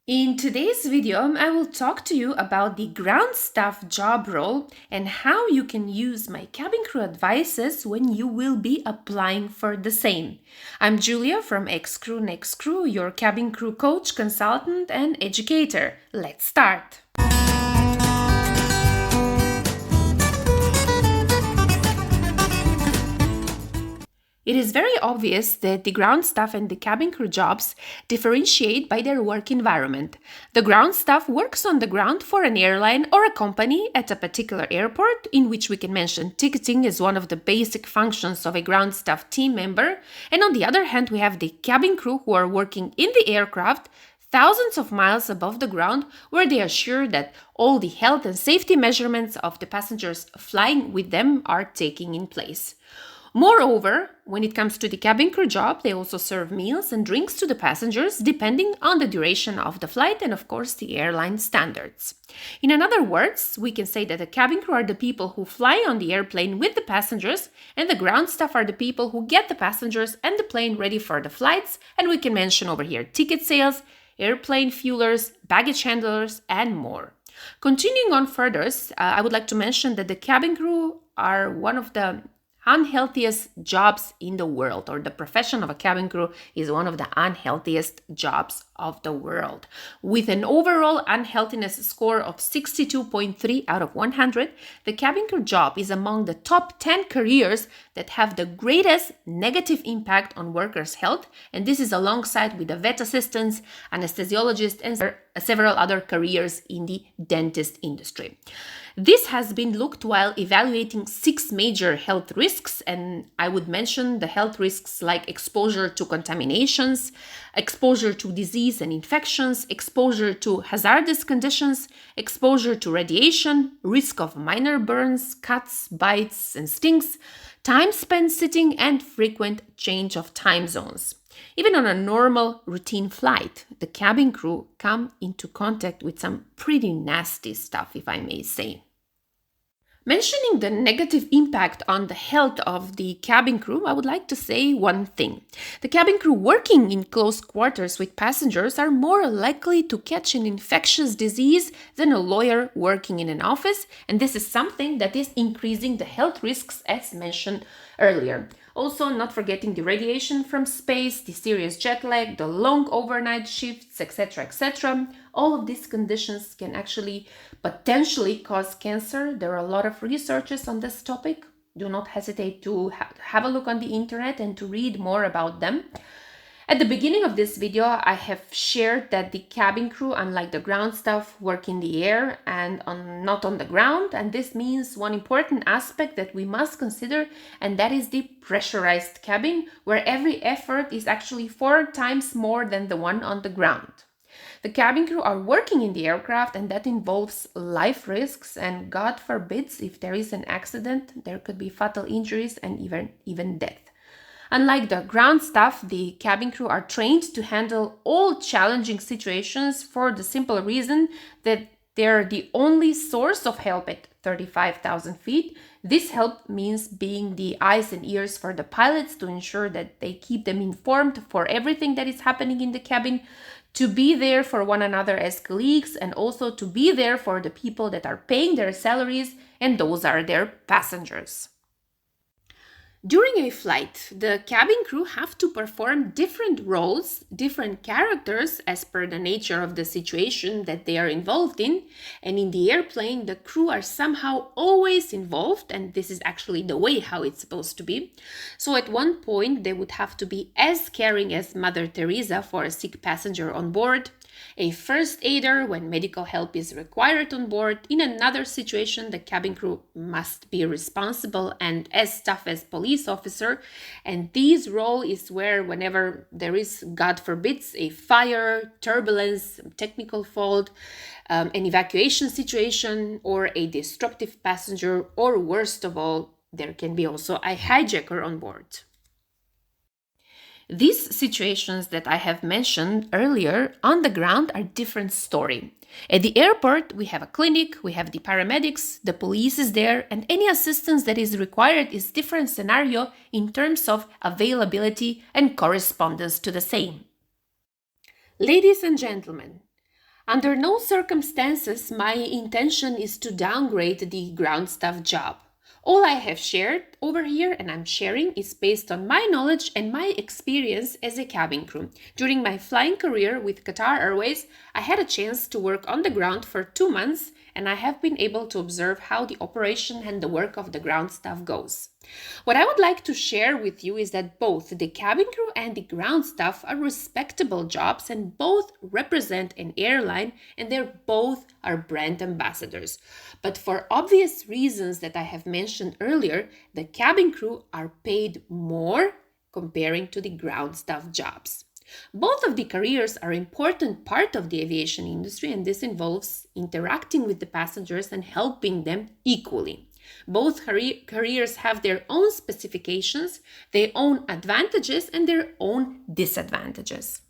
In today's video, I will talk to you about the ground staff job role and how you can use my cabin crew advices when you will be applying for the same. I'm Julia from EXCREWNEXTCREW, your cabin crew coach, consultant, and educator. Let's start. It is very obvious that the ground staff and the cabin crew jobs differentiate by their work environment. The ground staff works on the ground for an airline or a company at a particular airport, in which we can mention ticketing as one of the basic functions of a ground staff team member. And on the other hand, we have the cabin crew who are working in the aircraft thousands of miles above the ground, where they are sure that all the health and safety measurements of the passengers flying with them are taking in place. Moreover, when it comes to the cabin crew job, they also serve meals and drinks to the passengers depending on the duration of the flight and, of course, the airline standards. In other words, we can say that the cabin crew are the people who fly on the airplane with the passengers, and the ground staff are the people who get the passengers and the plane ready for the flights, and we can mention over here ticket sales, airplane fuelers, baggage handlers, and more. Continuing on further, I would like to mention that the cabin crew are one of the unhealthiest jobs in the world, or the profession of a cabin crew is one of the unhealthiest jobs of the world. With an overall unhealthiness score of 62.3 out of 100, the cabin crew job is among the top 10 careers that have the greatest negative impact on workers' health, and this is alongside with the vet assistants, anesthesiologists, and several other careers in the dentist industry. This has been looked while evaluating 6 major health risks, and I would mention the health risks like exposure to contaminations, exposure to disease and infections, exposure to hazardous conditions, exposure to radiation, risk of minor burns, cuts, bites, and stings, time spent sitting, and frequent change of time zones. Even on a normal routine flight, the cabin crew come into contact with some pretty nasty stuff, if I may say. Mentioning the negative impact on the health of the cabin crew, I would like to say one thing. The cabin crew working in close quarters with passengers are more likely to catch an infectious disease than a lawyer working in an office, and this is something that is increasing the health risks as mentioned earlier. Also, not forgetting the radiation from space, the serious jet lag, the long overnight shifts, etc., etc. All of these conditions can actually potentially cause cancer. There are a lot of researches on this topic. Do not hesitate to have a look on the internet and to read more about them. At the beginning of this video, I have shared that the cabin crew, unlike the ground staff, work in the air and not on the ground. And this means one important aspect that we must consider, and that is the pressurized cabin, where every effort is actually 4 times more than the one on the ground. The cabin crew are working in the aircraft, and that involves life risks, and God forbids, if there is an accident, there could be fatal injuries and even death. Unlike the ground staff, the cabin crew are trained to handle all challenging situations for the simple reason that they're the only source of help at 35,000 feet. This help means being the eyes and ears for the pilots to ensure that they keep them informed for everything that is happening in the cabin, to be there for one another as colleagues, and also to be there for the people that are paying their salaries, and those are their passengers. During a flight, the cabin crew have to perform different roles, different characters as per the nature of the situation that they are involved in. And in the airplane, the crew are somehow always involved, and this is actually the way how it's supposed to be. So at one point, they would have to be as caring as Mother Teresa for a sick passenger on board, a first aider when medical help is required on board. In another situation, the cabin crew must be responsible and as tough as police officer. And this role is where whenever there is, God forbids, a fire, turbulence, technical fault, an evacuation situation, or a disruptive passenger, or worst of all, there can be also a hijacker on board. These situations that I have mentioned earlier on the ground are different story. At the airport, we have a clinic, we have the paramedics, the police is there, and any assistance that is required is different scenario in terms of availability and correspondence to the same. Ladies and gentlemen, Under no circumstances my intention is to downgrade the ground staff job. All I have shared over here and I'm sharing is based on my knowledge and my experience as a cabin crew. During my flying career with Qatar Airways, I had a chance to work on the ground for 2 months and I have been able to observe how the operation and the work of the ground staff goes. What I would like to share with you is that both the cabin crew and the ground staff are respectable jobs and both represent an airline and they're both are brand ambassadors. But for obvious reasons that I have mentioned earlier, the cabin crew are paid more comparing to the ground staff jobs. Both of the careers are an important part of the aviation industry and this involves interacting with the passengers and helping them equally. Both careers have their own specifications, their own advantages, and their own disadvantages.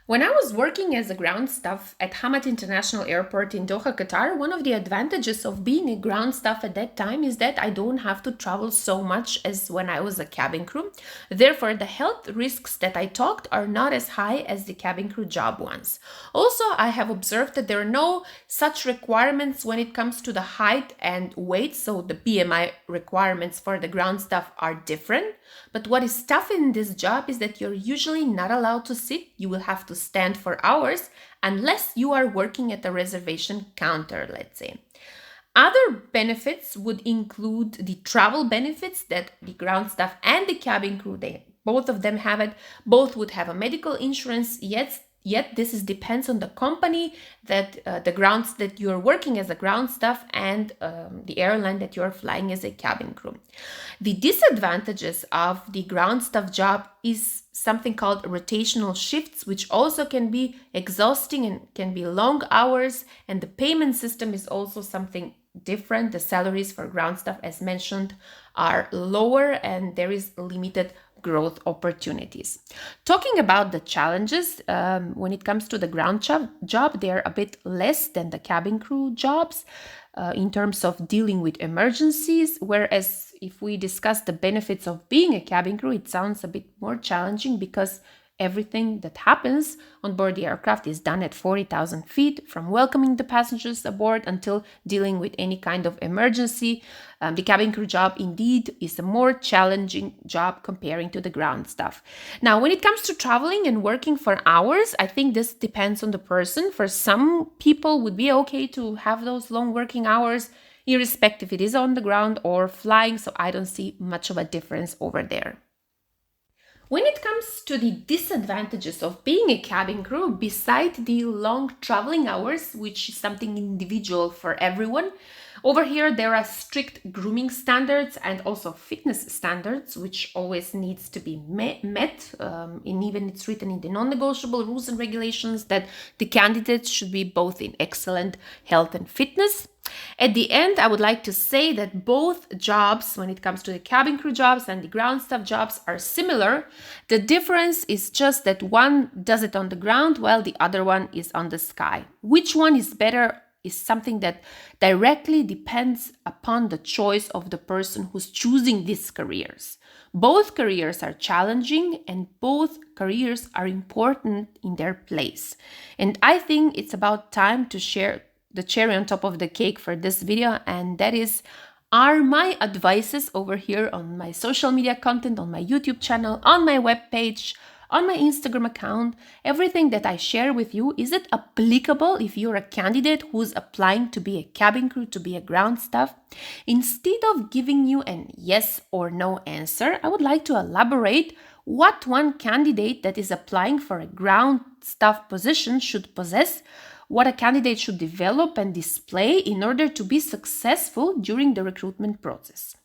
When I was working as a ground staff at Hamad International Airport in Doha, Qatar, one of the advantages of being a ground staff at that time is that I don't have to travel so much as when I was a cabin crew. Therefore, the health risks that I talked are not as high as the cabin crew job ones. Also, I have observed that there are no such requirements when it comes to the height and weight, so the BMI requirements for the ground staff are different. But what is tough in this job is that you're usually not allowed to sit. You will have to stand for hours unless you are working at a reservation counter, let's say. Other benefits would include the travel benefits that the ground staff and the cabin crew, both of them have it. Both would have a medical insurance, yet this depends on the company that the grounds that you're working as a ground staff and the airline that you're flying as a cabin crew. The disadvantages of the ground staff job is something called rotational shifts, which also can be exhausting and can be long hours, and the payment system is also something different. The salaries for ground staff, as mentioned, are lower and there is limited growth opportunities. Talking about the challenges, when it comes to the ground job, they're a bit less than the cabin crew jobs in terms of dealing with emergencies, whereas if we discuss the benefits of being a cabin crew, it sounds a bit more challenging because everything that happens on board the aircraft is done at 40,000 feet, from welcoming the passengers aboard until dealing with any kind of emergency. The cabin crew job indeed is a more challenging job comparing to the ground staff. Now, when it comes to traveling and working for hours, I think this depends on the person. For some people, would be okay to have those long working hours, irrespective if it is on the ground or flying, so I don't see much of a difference over there. When it comes to the disadvantages of being a cabin crew, beside the long traveling hours, which is something individual for everyone, over here there are strict grooming standards and also fitness standards, which always needs to be met. And even it's written in the non-negotiable rules and regulations that the candidates should be both in excellent health and fitness. At the end, I would like to say that both jobs, when it comes to the cabin crew jobs and the ground staff jobs, are similar. The difference is just that one does it on the ground while the other one is on the sky. Which one is better is something that directly depends upon the choice of the person who's choosing these careers. Both careers are challenging and both careers are important in their place. And I think it's about time to share the cherry on top of the cake for this video, and that are my advices over here on my social media content, on my YouTube channel, on my webpage, on my Instagram account. Everything that I share with you, is it applicable if you're a candidate who's applying to be a cabin crew, to be a ground staff? Instead of giving you an yes or no answer, I would like to elaborate what one candidate that is applying for a ground staff position should possess, what a candidate should develop and display in order to be successful during the recruitment process.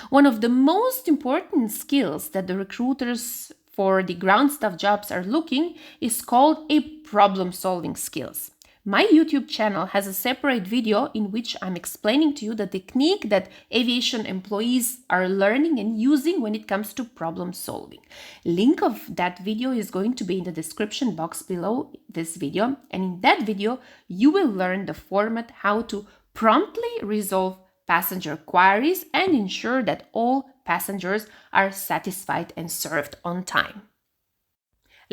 One of the most important skills that the recruiters for the ground staff jobs are looking is called a problem-solving skills. My YouTube channel has a separate video in which I'm explaining to you the technique that aviation employees are learning and using when it comes to problem solving. Link of that video is going to be in the description box below this video, and in that video you will learn the format how to promptly resolve passenger queries and ensure that all passengers are satisfied and served on time.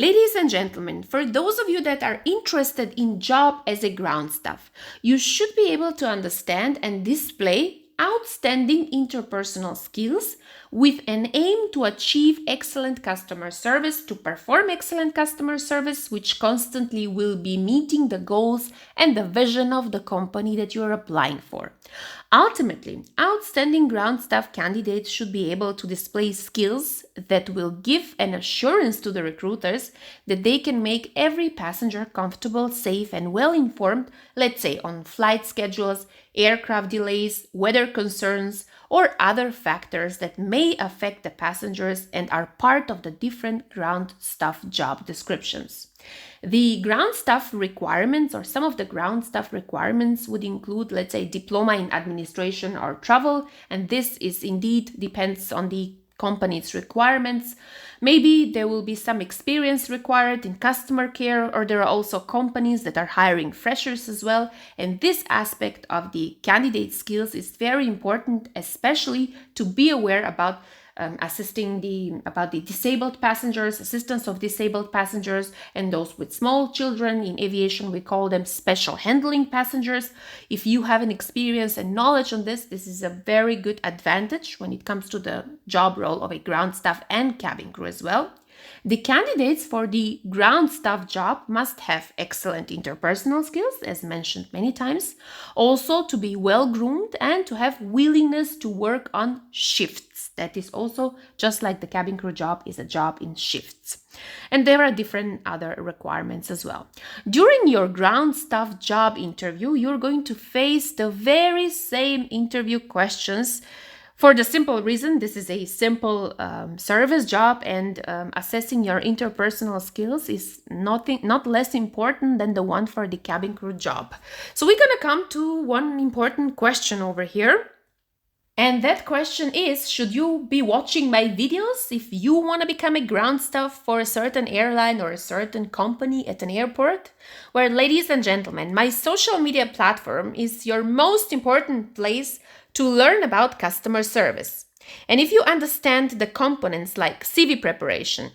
Ladies and gentlemen, for those of you that are interested in job as a ground staff, you should be able to understand and display outstanding interpersonal skills with an aim to achieve excellent customer service, to perform excellent customer service, which constantly will be meeting the goals and the vision of the company that you're applying for. Ultimately, outstanding ground staff candidates should be able to display skills that will give an assurance to the recruiters that they can make every passenger comfortable, safe, and well informed, let's say on flight schedules, aircraft delays, weather concerns, or other factors that may affect the passengers and are part of the different ground staff job descriptions. The ground staff requirements, or some of the ground staff requirements, would include, let's say, diploma in administration or travel, and this is indeed depends on the company's requirements. Maybe there will be some experience required in customer care, or there are also companies that are hiring freshers as well. And this aspect of the candidate skills is very important, especially to be aware about assisting about the disabled passengers, assistance of disabled passengers, and those with small children. In aviation, we call them special handling passengers. If you have an experience and knowledge on this, this is a very good advantage when it comes to the job role of a ground staff and cabin crew as well. The candidates for the ground staff job must have excellent interpersonal skills, as mentioned many times, also to be well-groomed and to have willingness to work on shifts. That is also, just like the cabin crew job, is a job in shifts. And there are different other requirements as well. During your ground staff job interview, you're going to face the very same interview questions. For the simple reason, this is a simple service job, and assessing your interpersonal skills is not less important than the one for the cabin crew job. So we're going to come to one important question over here. And that question is, should you be watching my videos if you want to become a ground staff for a certain airline or a certain company at an airport? Well, ladies and gentlemen, my social media platform is your most important place to learn about customer service. And if you understand the components like CV preparation,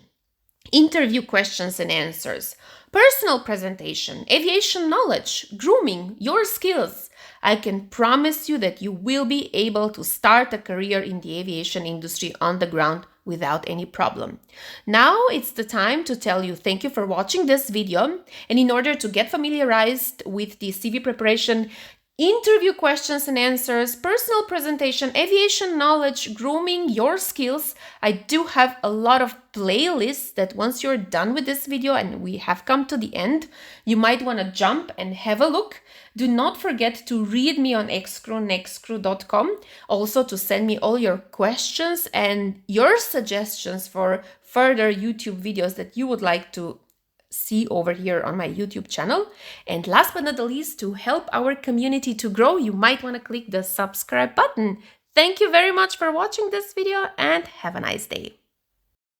interview questions and answers, personal presentation, aviation knowledge, grooming, your skills, I can promise you that you will be able to start a career in the aviation industry on the ground without any problem. Now it's the time to tell you thank you for watching this video. And in order to get familiarized with the CV preparation, interview questions and answers, personal presentation, aviation knowledge, grooming, your skills, I do have a lot of playlists that once you're done with this video and we have come to the end, you might want to jump and have a look. Do not forget to read me on EXCREWNEXTCREW.com, also to send me all your questions and your suggestions for further YouTube videos that you would like to see over here on my YouTube channel. And last but not the least, to help our community to grow, you might want to click the subscribe button. Thank you very much for watching this video and have a nice day.